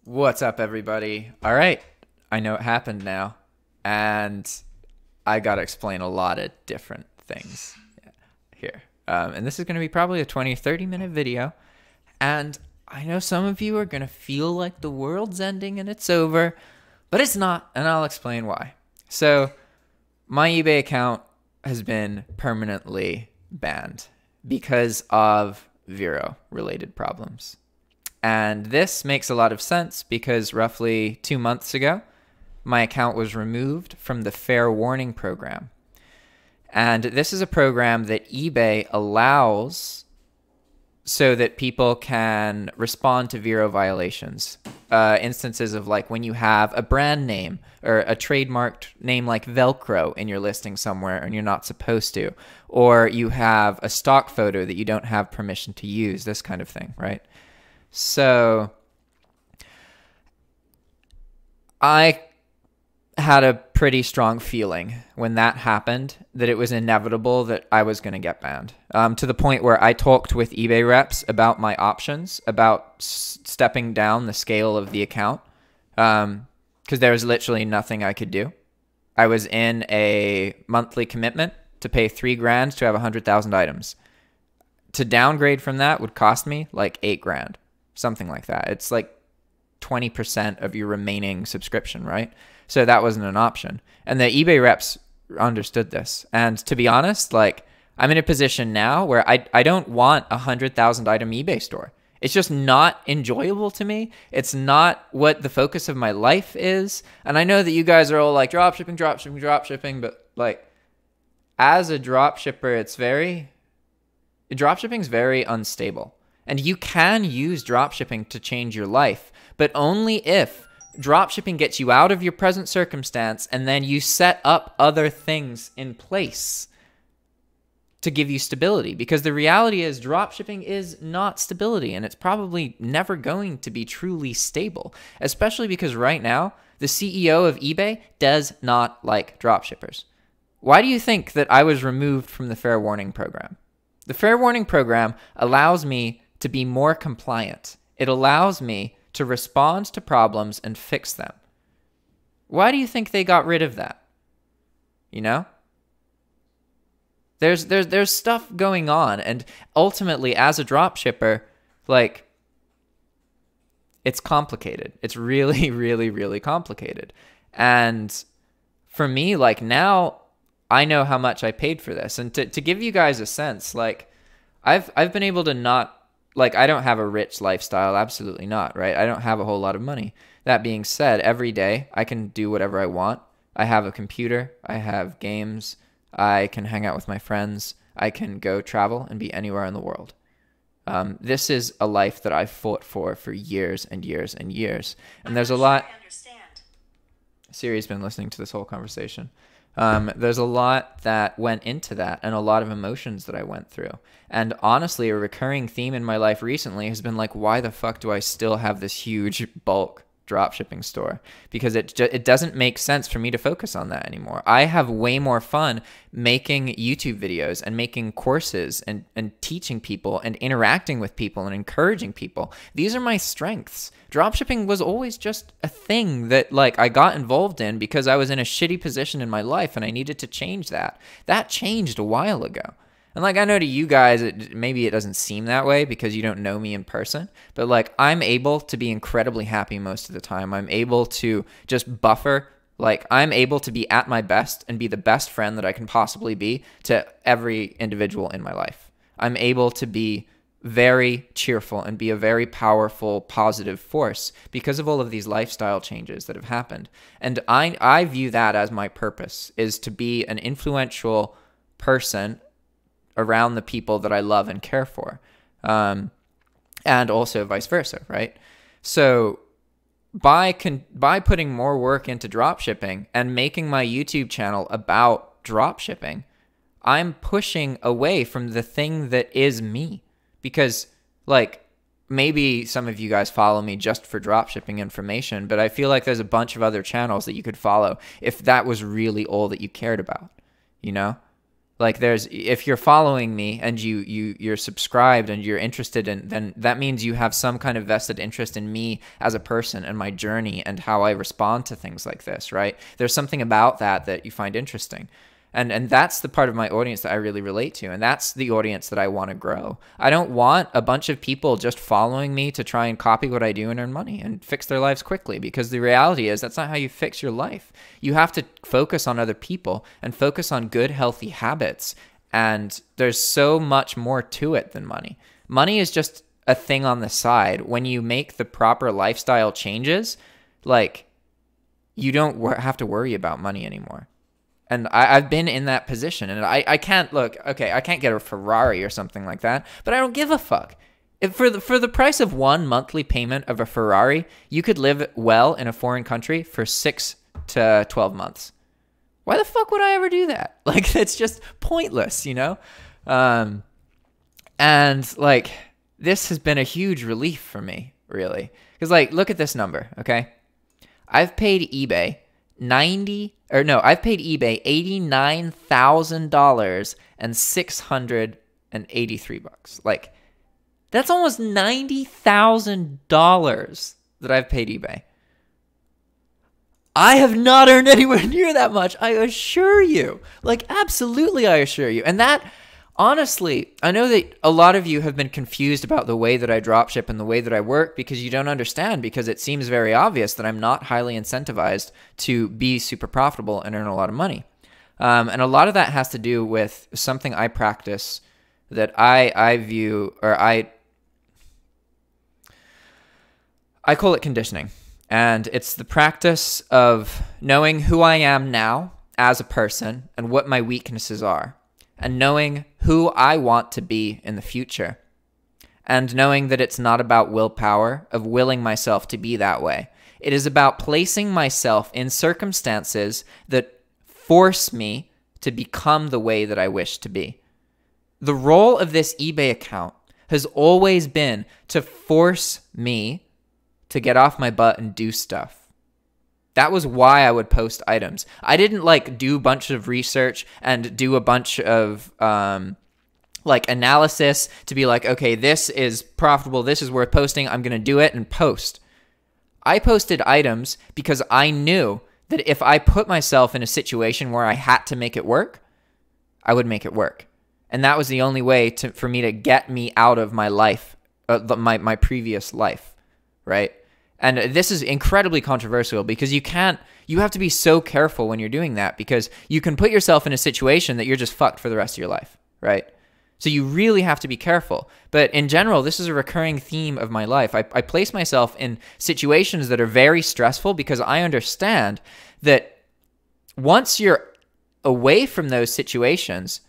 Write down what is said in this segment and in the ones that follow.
What's up, everybody? All right, I know it happened now, and I gotta explain a lot of different things here. And this is gonna be probably a 20-30 minute video, and I know some of you are gonna feel like the world's ending and it's over, but it's not, and I'll explain why. So, my eBay account has been permanently banned because of Vero-related problems. And this makes a lot of sense because roughly 2 months ago, my account was removed from the Fair Warning program. And this is a program that eBay allows so that people can respond to Vero violations. Instances of like when you have a brand name or a trademarked name like Velcro in your listing somewhere and you're not supposed to, or you have a stock photo that you don't have permission to use, this kind of thing, right? So I had a pretty strong feeling when that happened that it was inevitable that I was going to get banned, to the point where I talked with eBay reps about my options, about stepping down the scale of the account, because there was literally nothing I could do. I was in a monthly commitment to pay $3,000 to have 100,000 items. To downgrade from that would cost me like $8,000. Something like that. It's like 20% of your remaining subscription, right? So that wasn't an option. And the eBay reps understood this. And to be honest, like I'm in a position now where I don't want a 100,000 item eBay store. It's just not enjoyable to me. It's not what the focus of my life is. And I know that you guys are all like dropshipping, dropshipping, dropshipping, but like as a dropshipper, dropshipping is very unstable. And you can use dropshipping to change your life, but only if dropshipping gets you out of your present circumstance and then you set up other things in place to give you stability. Because the reality is dropshipping is not stability, and it's probably never going to be truly stable, especially because right now the CEO of eBay does not like dropshippers. Why do you think that I was removed from the Fair Warning program? The Fair Warning program allows me to be more compliant. It allows me to respond to problems and fix them. Why do you think they got rid of that? You know? There's stuff going on, and ultimately as a dropshipper, like it's complicated. It's really, really, really complicated. And for me, like now I know how much I paid for this. And to give you guys a sense, like I've been able to not, like I don't have a rich lifestyle, absolutely not, right? I don't have a whole lot of money. That being said, every day I can do whatever I want. I have a computer, I have games, I can hang out with my friends, I can go travel and be anywhere in the world. This is a life that I've fought for years and years and years. And there's a lot. Siri's been listening to this whole conversation. There's a lot that went into that and a lot of emotions that I went through. And honestly, a recurring theme in my life recently has been like, why the fuck do I still have this huge bulk dropshipping store? Because it doesn't make sense for me to focus on that anymore. I have way more fun making YouTube videos and making courses and teaching people and interacting with people and encouraging people. These are my strengths. Dropshipping was always just a thing that like I got involved in because I was in a shitty position in my life and I needed to change that. That changed a while ago. And like I know to you guys, maybe it doesn't seem that way because you don't know me in person, but like I'm able to be incredibly happy most of the time. I'm able to just buffer. Like I'm able to be at my best and be the best friend that I can possibly be to every individual in my life. I'm able to be very cheerful and be a very powerful, positive force because of all of these lifestyle changes that have happened. And I view that as my purpose, is to be an influential person around the people that I love and care for. And also vice versa, right? So by putting more work into dropshipping and making my YouTube channel about dropshipping, I'm pushing away from the thing that is me. Because like maybe some of you guys follow me just for dropshipping information, but I feel like there's a bunch of other channels that you could follow if that was really all that you cared about, you know? Like if you're following me and you're subscribed and you're interested in, then that means you have some kind of vested interest in me as a person and my journey and how I respond to things like this, right? There's something about that you find interesting. And that's the part of my audience that I really relate to. And that's the audience that I want to grow. I don't want a bunch of people just following me to try and copy what I do and earn money and fix their lives quickly, because the reality is that's not how you fix your life. You have to focus on other people and focus on good, healthy habits. And there's so much more to it than money. Money is just a thing on the side. When you make the proper lifestyle changes, like, you don't have to worry about money anymore. And I've been in that position, and I can't I can't get a Ferrari or something like that, but I don't give a fuck. For the price of one monthly payment of a Ferrari, you could live well in a foreign country for 6 to 12 months. Why the fuck would I ever do that? Like, it's just pointless, you know? And like, this has been a huge relief for me, really. Because like, look at this number, okay? I've paid eBay $89,000 and $683. Like, that's almost $90,000 that I've paid eBay. I have not earned anywhere near that much, I assure you. Like, absolutely, I assure you. And that, honestly, I know that a lot of you have been confused about the way that I dropship and the way that I work, because you don't understand, because it seems very obvious that I'm not highly incentivized to be super profitable and earn a lot of money. And a lot of that has to do with something I practice that I view, or I call it conditioning. And it's the practice of knowing who I am now as a person and what my weaknesses are, and knowing who I want to be in the future, and knowing that it's not about willpower, of willing myself to be that way. It is about placing myself in circumstances that force me to become the way that I wish to be. The role of this eBay account has always been to force me to get off my butt and do stuff. That was why I would post items. I didn't like do a bunch of research and do a bunch of like analysis to be like, okay, this is profitable, this is worth posting, I'm gonna do it and post. I posted items because I knew that if I put myself in a situation where I had to make it work, I would make it work. And that was the only way for me to get me out of my life, my previous life, right? And this is incredibly controversial, because you have to be so careful when you're doing that, because you can put yourself in a situation that you're just fucked for the rest of your life, right? So you really have to be careful. But in general, this is a recurring theme of my life. I place myself in situations that are very stressful, because I understand that once you're away from those situations,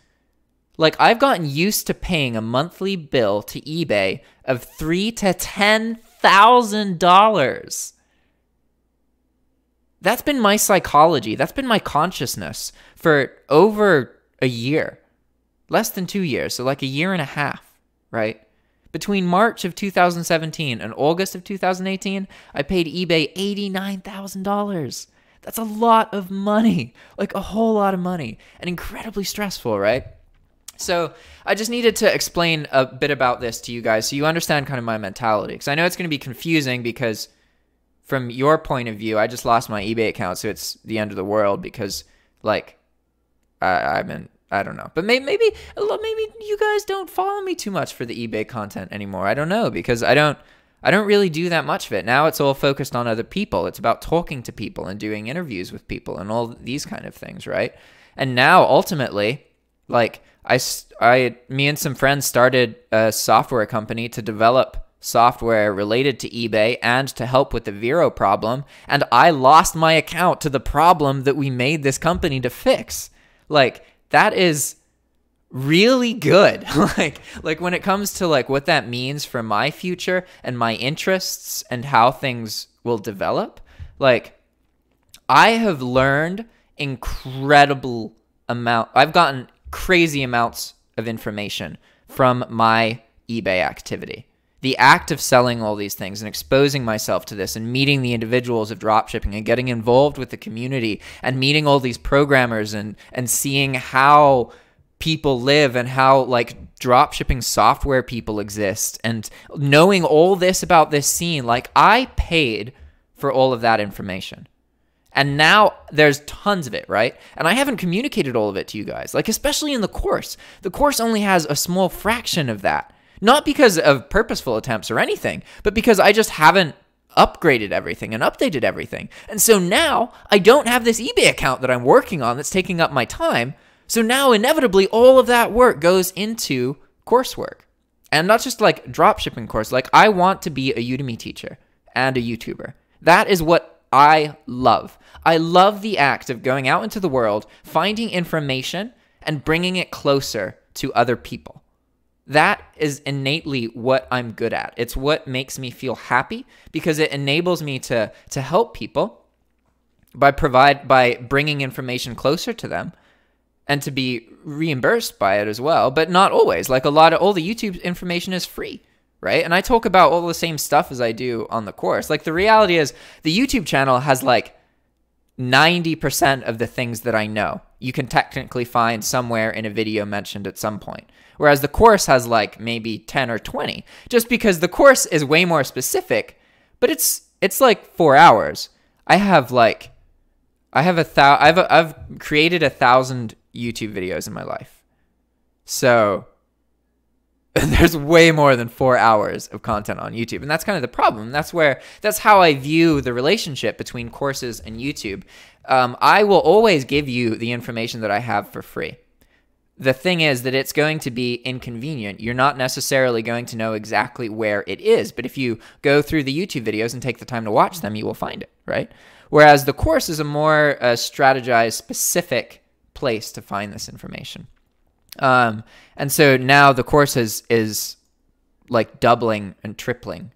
like, I've gotten used to paying a monthly bill to eBay of $3,000 to $10,000. That's been my psychology. That's been my consciousness for over a year. Less than 2 years, so like a year and a half, right? Between March of 2017 and August of 2018, I paid eBay $89,000. That's a lot of money, like a whole lot of money, and incredibly stressful, right? So I just needed to explain a bit about this to you guys so you understand kind of my mentality. Because I know it's going to be confusing, because from your point of view, I just lost my eBay account, so it's the end of the world, because, like, I don't know. But maybe you guys don't follow me too much for the eBay content anymore. I don't know, because I don't really do that much of it. Now it's all focused on other people. It's about talking to people and doing interviews with people and all these kind of things, right? And now ultimately, like, me and some friends started a software company to develop software related to eBay and to help with the Vero problem, and I lost my account to the problem that we made this company to fix. Like, that is really good. like when it comes to like what that means for my future and my interests and how things will develop, like, I have learned I've gotten crazy amounts of information from my eBay activity. The act of selling all these things and exposing myself to this and meeting the individuals of dropshipping and getting involved with the community and meeting all these programmers and seeing how people live and how like dropshipping software people exist, and knowing all this about this scene, like I paid for all of that information. And now there's tons of it, right? And I haven't communicated all of it to you guys, like especially in the course. The course only has a small fraction of that. Not because of purposeful attempts or anything, but because I just haven't upgraded everything and updated everything. And so now I don't have this eBay account that I'm working on that's taking up my time. So now inevitably all of that work goes into coursework. And not just like dropshipping course. Like I want to be a Udemy teacher and a YouTuber. That is what I love. I love the act of going out into the world, finding information and bringing it closer to other people. That is innately what I'm good at. It's what makes me feel happy because it enables me to help people by bringing information closer to them and to be reimbursed by it as well, but not always. Like all the YouTube information is free, right? And I talk about all the same stuff as I do on the course. Like the reality is the YouTube channel has like 90% of the things that I know. You can technically find somewhere in a video mentioned at some point. Whereas the course has like maybe 10 or 20, just because the course is way more specific, but it's like 4 hours. I've created 1,000 YouTube videos in my life. So there's way more than 4 hours of content on YouTube. And that's kind of the problem. That's how I view the relationship between courses and YouTube. I will always give you the information that I have for free. The thing is that it's going to be inconvenient. You're not necessarily going to know exactly where it is, but if you go through the YouTube videos and take the time to watch them, you will find it, right? Whereas the course is a more strategized, specific place to find this information. And so now the course is like doubling and tripling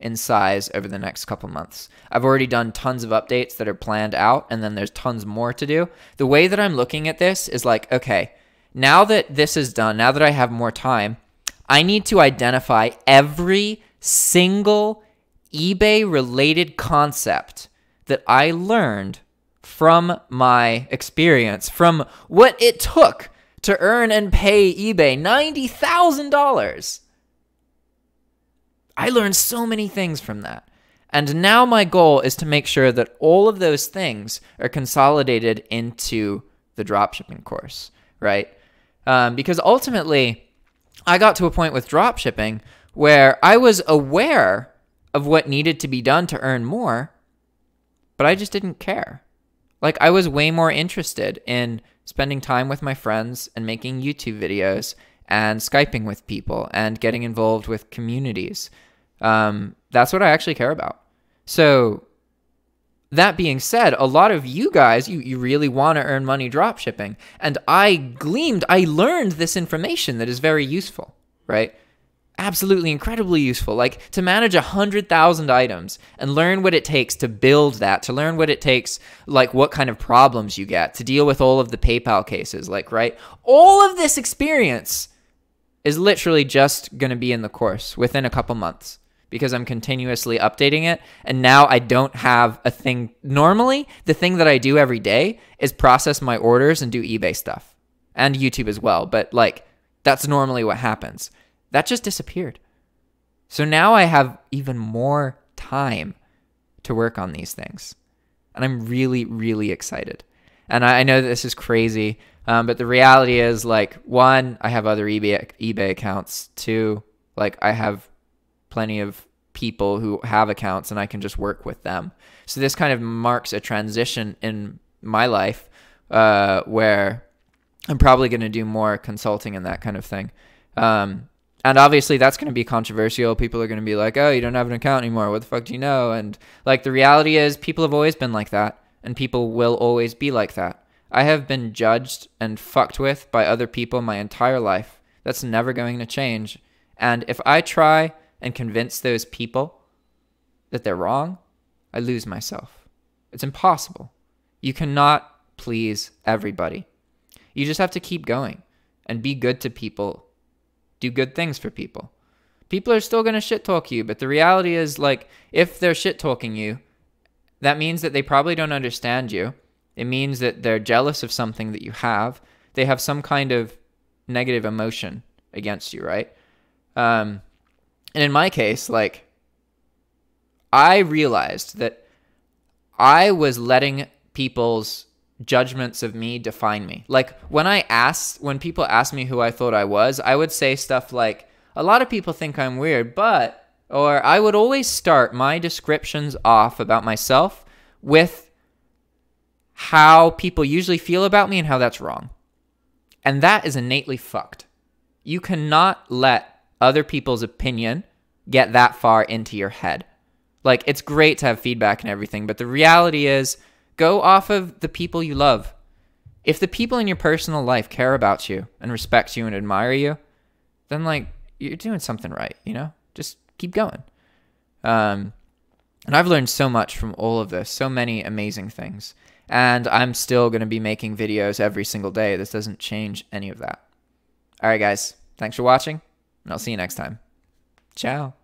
in size over the next couple months. I've already done tons of updates that are planned out, and then there's tons more to do. The way that I'm looking at this is like, okay, now that this is done, now that I have more time, I need to identify every single eBay-related concept that I learned from my experience, from what it took to earn and pay eBay $90,000. I learned so many things from that. And now my goal is to make sure that all of those things are consolidated into the dropshipping course, right? Because ultimately, I got to a point with dropshipping where I was aware of what needed to be done to earn more, but I just didn't care. Like, I was way more interested in spending time with my friends and making YouTube videos and Skyping with people and getting involved with communities. That's what I actually care about. So that being said, a lot of you guys, you really want to earn money dropshipping. And I learned this information that is very useful, right? Absolutely incredibly useful. Like to manage 100,000 items and learn what it takes to build that, to learn what it takes, like what kind of problems you get, to deal with all of the PayPal cases, like, right? All of this experience is literally just going to be in the course within a couple months because I'm continuously updating it. And now I don't have a thing. Normally, the thing that I do every day is process my orders and do eBay stuff and YouTube as well. But like, that's normally what happens. That just disappeared. So now I have even more time to work on these things. And I'm really, really excited. And I know that this is crazy, but the reality is, like, one, I have other eBay accounts. Two, like, I have plenty of people who have accounts and I can just work with them. So this kind of marks a transition in my life where I'm probably going to do more consulting and that kind of thing. And obviously that's going to be controversial. People are going to be like, oh, you don't have an account anymore. What the fuck do you know? And like the reality is people have always been like that and people will always be like that. I have been judged and fucked with by other people my entire life. That's never going to change. And if I try and convince those people that they're wrong, I lose myself. It's impossible. You cannot please everybody. You just have to keep going and be good to people. Do good things for people. People are still going to shit talk you, but the reality is, like, if they're shit talking you, that means that they probably don't understand you. It means that they're jealous of something that you have. They have some kind of negative emotion against you, right? And in my case, like, I realized that I was letting people's judgments of me define me. Like, when people asked me who I thought I was, I would say stuff like, a lot of people think I'm weird, or I would always start my descriptions off about myself with how people usually feel about me and how that's wrong. And that is innately fucked. You cannot let other people's opinion get that far into your head. Like, it's great to have feedback and everything, but the reality is, go off of the people you love. If the people in your personal life care about you and respect you and admire you, then, like, you're doing something right, you know? Just keep going. And I've learned so much from all of this, so many amazing things. And I'm still going to be making videos every single day. This doesn't change any of that. All right, guys. Thanks for watching, and I'll see you next time. Ciao.